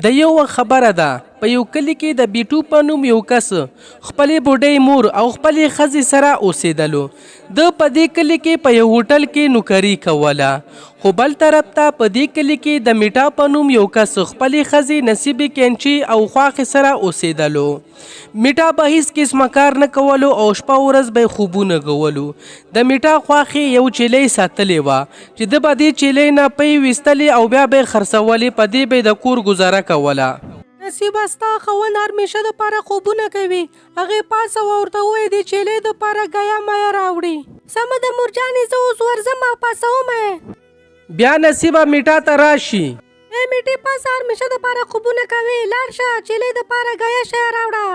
د یو وخت خبره ده په یو کلي کې د بیټو په نوم یو کس خپلې بوډۍ مور او خپلې ښځې سره اوسېدلو. د په دې کلي کې په یو هوټل کې نوکري کوله، خو بل طرف ته په دې کلي کې د میټا په نوم یو کس خپلې ښځې نصیبې کینچي او خواښې سره اوسېدلو. میټا به هیڅ قسمه کار نه کولو او شپه ورځ به خوبونه کولو. د میټا خواښې یو چیلۍ ساتلې وه چې ده به دې چیلۍ نه پۍ ویستلې او بیا به یې خرڅولې، په دې به یې د کور ګزاره کوله. نصیبه ستا خاوند همیشه دپاره خوبونه کوي. هغې پاڅه او ورته ووایي د چیلۍ دپاره ګیا مایه راوړي. سمه ده مورجانې، زه اوس ورځم او پاڅوم یې. بیا نصیبه میټا ته راشي. ای میټې پاڅه، همیشه دپاره خوبونه کوي، لاړ شه چیلۍ دپاره ګیا شی راوړه.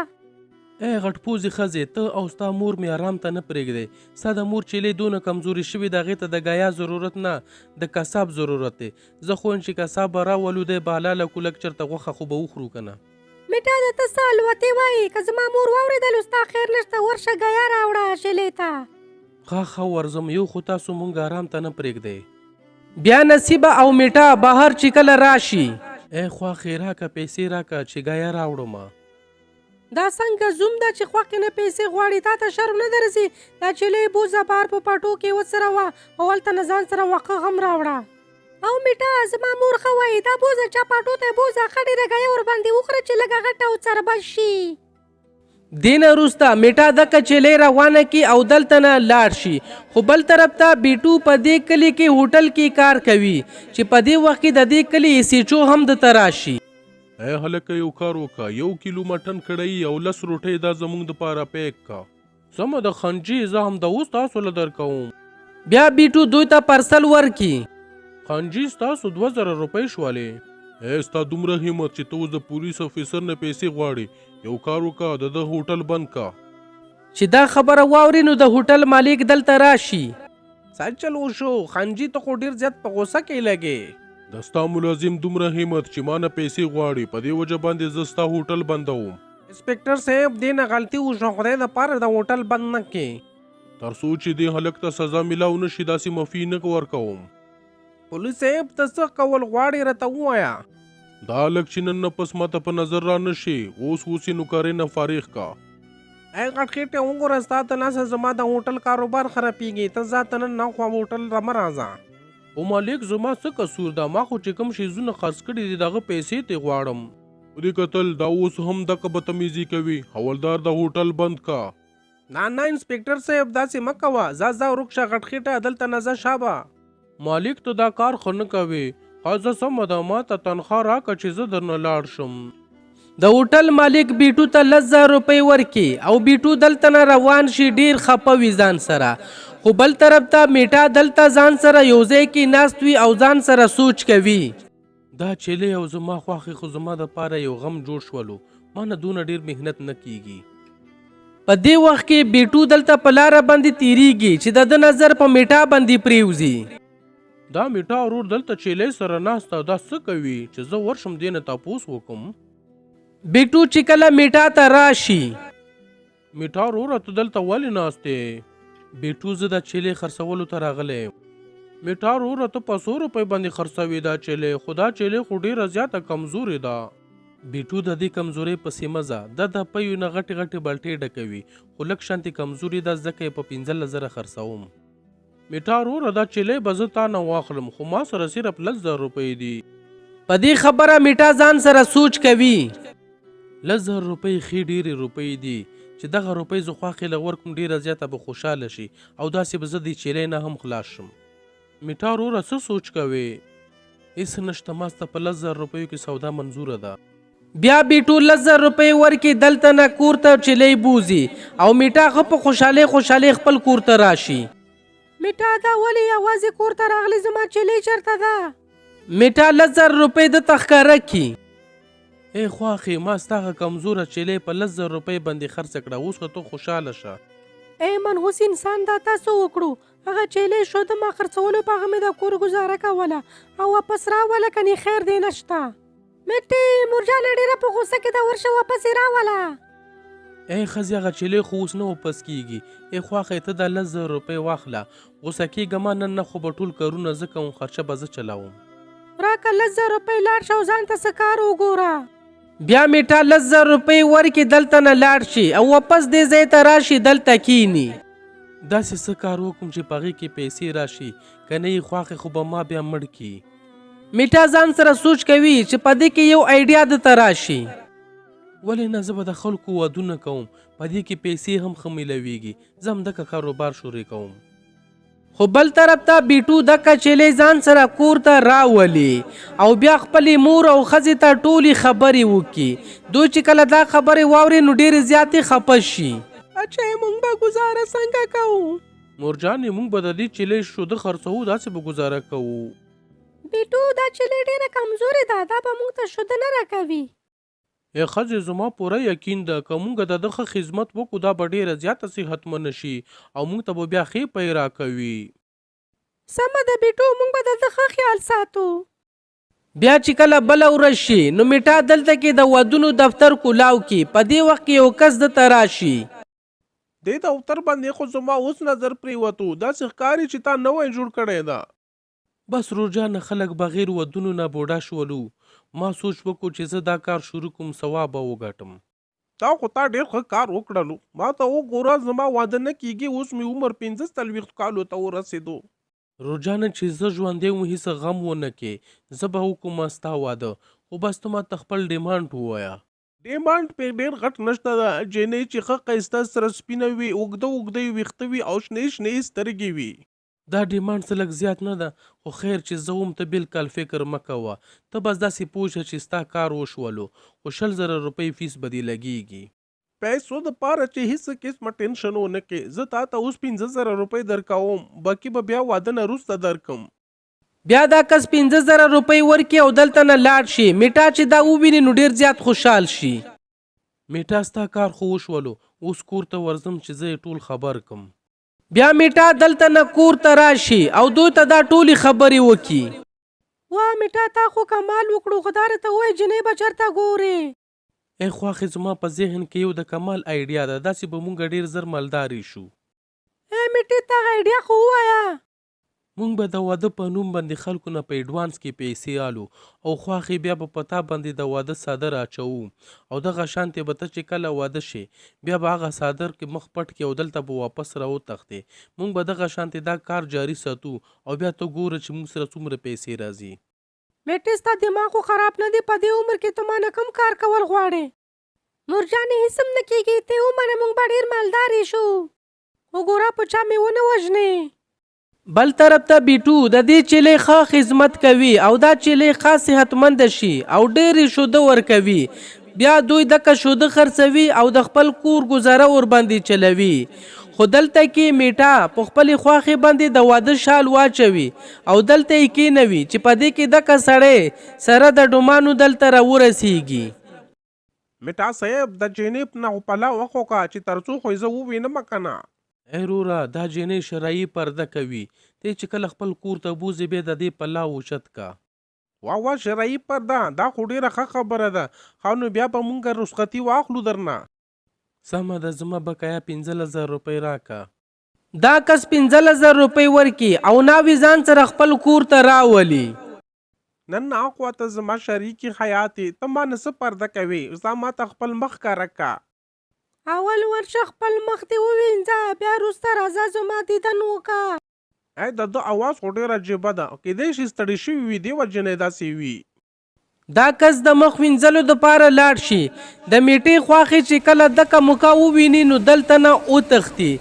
ای غټ پوزې ښځې، ته او ستا مور مې آرام ته نه پرېږدی. ستا د مور چیلۍ دونه کمزوري شوې ده، هغې ته د ګیا ضرورت نه، د قصاب ضرورت دی. زه خو چې قصاب به راولو دی به حلاله کړو، لږ چېرته غوښه خو به وخورو که نه. میټا د ته څه الوتې وایي؟ که زما مور واورېدلو ستا خیر نشته، ورشه ګیا راوړه چیلۍ ته. ښه ورځم، یو خو تاسو مونږ آرام ته نه پرېږدی. بیا نصیبه او میټا بهر چې کله راشي، ای خواښې راکه پیسې راکه چې ګیا راوړم. دا څنګه زوم ده چې خوښې نه پیسې غواړي؟ تا ته شرم نه درځي؟ دا چیلۍ بوځه بهر په پټو کې وڅروه او هلته نه ځان سره واښه هم راوړه. او میټا زما مور ښه وایي، دا بوځه چا پټو ته یې بوځه، ښه ډېره ګیا ورباندې وخوره چې لږه غټه او څربه شي. دې نه وروسته میټا دغه چیلۍ روانه کړي او دلته نه لاړ شي. خو بل طرف ته بیټو په دې کلي کې هوټل کې کار کوي چې په دې وخت کې د دې کلي ایسیچو هم دته راشي. ای هلکه یو کار وکړه، 1 کیلو مټن کړی او 10 روټۍ دا زموږ دپاره پیک کا. سمه ده خنجي، زه هم د اوس تاسو له درکوم. بیا بیټو دوی ته پرسل ورکي. خنجي ستاسو 2000 روپۍ شولې. ای ستا دومره همت چې ته اوس د پولیس افیسر نه پیسې غواړې، یو کار وکړه د هوټل بند کا. چې دا خبره واوري نو د هوټل مالک دلته راشي. څه چل وشو؟ خنجي ته خو ډېر زیات په غوسه کې لګې. د ستا ملازم دومره همت چې ما نه پیسې غواړي، په دې وجه باندې زه ستا هوټل بندوم. انسپکټر صاحب دې نه غلطي وشوه، خدای دپاره د هوټل بند نه کړې. تر څو چې دې هلک ته سزا میلاو نه شي داسې معافي نه ورکوم. پولیس صاحب ته څه کول غواړې راته ووایه. دا هلک چې نن نه پس ماته په نظر را نه شي، اوس یې نوکرۍ نه فارغ کا. ای غټ خېټې وګوره، ستا د لاسه زما د هوټل کاروبار خرابېږي، ته ځه ته نن ناخوا هوټل ته مه راځه. او مالک زما څه قصور ده؟ ما خو چې کوم شیزونه خرڅ کړي دي دغه پیسې ترې غواړم. دې کتل دا اوس هم دغه بدتمیزي کوي. حوالدار د هوټل بند کا. نه انسپکټر صاحب داسې مه کوه، ځه ورک شه غټ خېټه، دلته نه ځه شابه. مالک ته دا کار خو نه کوي. ښه سمه ده، ما ته تنخوا راکړه چې زه درنه لاړ شم. د هوټل مالک بیټو ته 10,000 روپۍ ورکي او بیټو دلته نه روان شي ډېر خپه وي ځان سره. خو بل طرف ته میټا دلته ځان سره یو ځای کې ناست وي او ځان سره سوچ کوي. دا چیلۍ او زما خواښې خو زما دپاره یو غم جوړ شولو، ما نه دونه ډېر محنت نه کیږي. په دې وخت کې بیټو دلته په لاره باندې تیریږي چې د ده نظر په میټا باندې پریوځي. دا میټا ورور دلته چیلۍ سره ناسته، دا څه کوي چې زه ورشم دې نه تپوس وکم. بیټو چې کله میټا ته راشي، میټا وروره ته دلته ولې ناستې؟ بیټو زه دا چیلۍ خرڅولو ته راغلی. میټا وروره ته په 100 روپۍ باندې خرڅوي دا چیلۍ، خو دا چیلۍ خو ډېره زیاته کمزورې ده. بیټو د دې کمزورۍ پسې مه ځه، د پیو نه غټې غټې بلټې ډکوي، خو لږ شانتې کمزوري ده ځکه یې په 15,000 خرڅوم. میټا وروره دا چیلۍ به زه تا نه واخلم، خو ما سره صرف 10,000 روپۍ دي. په دې خبره میټا ځان سره سوچ کوي. 10,000 روپۍ ښې ډېرې روپۍ دي چې دغه روپۍ زه خواښې له ورکړم، ډېره زیاته به خوشحاله شي او داسې به زه د چیلۍ نه هم خلاص شم. میټا وروره څه سوچ کوې؟ هېڅ نشته، ما سته په 10,000 روپیو کې سودا منظوره ده. بیا بیټو 10,000 روپۍ ورکې دلته نه کور ته چیلۍ بوځي او میټا ښه په خوشحالۍ خپل کور ته راشي. میټا دا ولې یوازې کور ته راغلی؟ زما چیلۍ چېرته ده؟ میټا 10,000 روپۍ دته ښکاره کړي. ای خواښې، ما ستا کمزوره چیلۍ په 10,000 روپۍ باندې خرڅ کړه، اوس خو ته خوشحاله شه. ای منحوس انسان، دا تاسو وکړو؟ هغه چیلۍ شوده ما خرڅولو په هغه مې د کور ګزاره کوله او واپس راوله، کنې خیر دی نشته. میټې مورجانه ډېره په غوسه کې ده، ورشه واپس یې راوله. ای ښځې هغه چیلۍ خو اوس نه واپس کیږي. ای خواښې ته دا 10,000 روپۍ واخله، غوسه کېږه ما نن نه، خو به ټول کارونه زه کوم، خرچه به زه چلاوم. راکه 10,000 روپۍ لاړ شه او ځان ته څه کار وګوره. بیا میټا 10,000 روپۍ ورکې دلته نه لاړ شي او واپس دې ځای ته راشي دلته کینی. داسې څه کار وکړم چې په هغې کې پیسې راشي، که نه یې خواښې خو به ما بیا مړ کړي. میټا ځان سره سوچ کوي چې په دې کې یو آیډیا دته راشي. ولې نه، زه به د خلکو ودونه کوم، په دې کې پیسې هم ښه میلویږي، زه همدغه کاروبار شروع کوم. خو بل طرف ته بیټو دکه چیلې ځان سره کور ته راولي او بیا خپلې مور او ښځې ته ټولې خبرې وکړي. دوی چې کله دا خبرې واوري نو ډېرې زیاتې خفه شي. اچھا موږ به ګزاره څنګه کوو؟ مورجانې موږ به د دې چیلې شوده خرڅوو، داسې به ګزاره کوو. بیټو دا چیلې ډېره کمزورې ده، دا به موږ ته شوده نه راکوي. ای ښځې زما پوره یقین ده که موږ د ده ښه خدمت وکړو دا به ډېره زیاته صحتمنه شي او موږ ته به بیا ښې پی راکوي. سمه ده بیټو، موږ به د ده ښه خیال ساتو. بیا چې کله بله ورځ شي نو میټا دلته کې د ودونو دفتر کولاو کی. په دې وخت کې یو کس دته راشي. دې دفتر باندې خو زما اوس نظر پریوتو، داسې ښکاري چې تا نوی جوړ کړی ده. بس روجانه خلک بغیر ودونو نه بوډا شولو. ما سوچ وکړو چې زه دا کار شروع کوم، ثواب به وګټم. تا خو تا ډېر ښه کار وکړلو. ما ته وګوره زما واده نه کیږي، اوس مې عمر 45 کالو ته ورسېدو. روجانه چې زه ژوندی وم هېڅ غم ونه کې، زه به وکړم ستا واده، خو بس ته ماته خپل ډیمانډ ووایه. ډیمانډ پې ډېر غټ نشته ده، جینۍ چې ښه ښایسته سره سپینه وي، اوږده اوږده یې ویښته وي او شنې شنې سترګې وي. دا ډیمانډ څه لږ زیات نه ده، خو خیر چې زه وم ته بالکل فکر مه کوه. ته بس داسې پوه شه چې ستا کار وشولو، خو 100,000 روپۍ فیس به دې لګېږي. پیسو دپاره چې هېڅ قسمه ټینشن ونه کړې، زه تا ته اوس 15,000 روپۍ درکوم، باقي به بیا واده نه وروسته درکم. بیا دا کس 15,000 روپۍ ورکړي او دلته نه لاړ شي. میټا چې دا وویني نو ډېر زیات خوشحال شي. میټا ستا کار خو وشولو، اوس کور ته ورځم چې زه یې ټول خبر کم. بیا میټا دلته نه کور ته راشي او دوی ته دا ټولې خبرې وکړي. وا میټا تا خو کمال وکړو، خو دا راته ووایه جینۍ به چېرته ګورې؟ ای خواښې زما په ذهن کې یو د کمال آیډیا ده، داسې به مونږ ډېر زر مالدارې شو. ای میټې تا آیډیا خو ووایه. مونږ به د واده په نوم باندې خلکو نه په ایډوانس کې پیسې آلو او خواښې بیا به په تا باندې د واده څادر اچوو او دغه شانتې به ته چې کله واده شي بیا به هغه څادر کې مخ پټ کړي او دلته به واپس راوتښتې. مونږ به دغه شانتې دا کار جاري ساتو او بیا ته ګوره چې مونږ سره څومره پیسې راځي. میټې ستا دماغ خو خراب نه دی، په دې عمر کې ته ما نه کوم کار کول غواړې؟ نورجانې هېڅ هم نه کېږي، ته ومنه موږ به ډېر مالدارې شو. وګوره په چا مې ونه وژنې. بل طرف ته بیټو د دې چیلې ښه خدمت کوي او دا چیلې ښه صحتمند شي او ډېرې شوده ورکوي. بیا دوی دغه شوده خرڅوي او د خپل کور ګزاره ورباندې چلوي. خو دلته کې میټا په خپلې خواښې باندې د واده شال واچوي او دلته یې کېنوي چې په دې کې دغه سړی سره د ډومانو دلته راورسیږي. میټا صاحب د جینۍ نه پله وخوکه چې تر څو خو زه ووینم که نه. ای رورا دا جینۍ شرعي پرده کوي، ته چې کله خپل کور ته بوځې بیا د دې پلا اوچت کا. وا شرعي پرده دا خو ډېره ښه خبره ده. ښه نو بیا به مونږ رخصتي واخلو درنه. سمه ده زما بقایا 15,000 روپۍ راکه. دا کس 15,000 روپۍ ورکړي او ناوې ځان سره خپل کور ته راولي. نن اخوا ته زما شریکې حیاتې، ته ما نه څه پرده کوې؟ ځه ما ته خپل مخ ښکاره که. اول ورشه خپل مخ دې ووینځه، بیا وروسته راځه زما دیدن وکړه. ای د ده اواز خو ډېره عجیبه ده، کیدای شي ستړې شوي وي دې وجې نه داسې وي. دا کس د مخ وینځلو دپاره لاړ شي. د میټې خواښې چې کله دغه موقع وویني نو دلته نه وتښتي.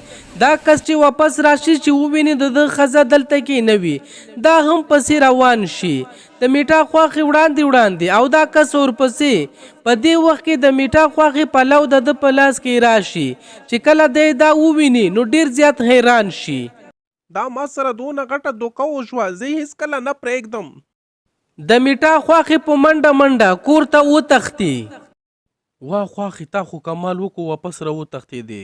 دا کس چې واپس راشي چې وویني د ده ښځه دلته کې نه وي، دا هم پسې روان شي. د میټا خواښې وړاندې او دا کس ورپسې. په دې وخت کې د میټا خواښې پلو د ده په لاس کې راشي چې کله دی دا وویني نو ډېر زیات حیران شي. دا ما سره دونه غټه دوکه وشوه، زه یې هېڅکله نه پرېږدم. د میټا خواښې په منډه کور ته وتښتي. وا خواښې تا خو کمال وکړو واپس راوتښتېدې.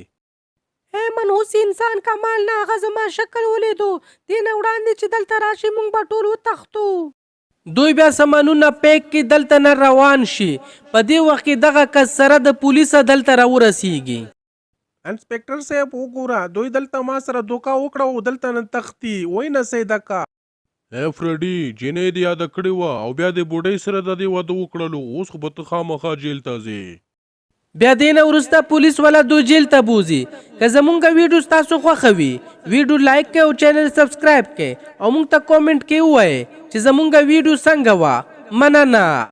ای منحوس انسان کمال نه، هغه زما شکل ولیدو، دې نه وړاندې چې دلته راشي موږ به ټول وتښتو. دوی بیا سامانونه پیک کې دلته نه روان شي. په دې وخت کې دغه کس سره د پولیسه دلته راورسیږي. انسپکټر صاحب وګوره، دوی دلته ما سره دوکه وکړه او دلته نه تښتي. وایي نه سیده کا. فريډي جنې دې یاد کړې وه او بیا دې بوډۍ سره د دې واده وکړلو اوس خو به ته خامخا جیل ته ځې. بیا دینه وروسته پولیس والا دو جیل ته بوزي. که زمونږ ویډیو ستاسو خوښه وي ویډیو لایک کړئ او چینل سبسکرایب کړئ او مونږ ته کامنټ کې ووایئ چې زمونږ ویډیو څنګه وه. مننه.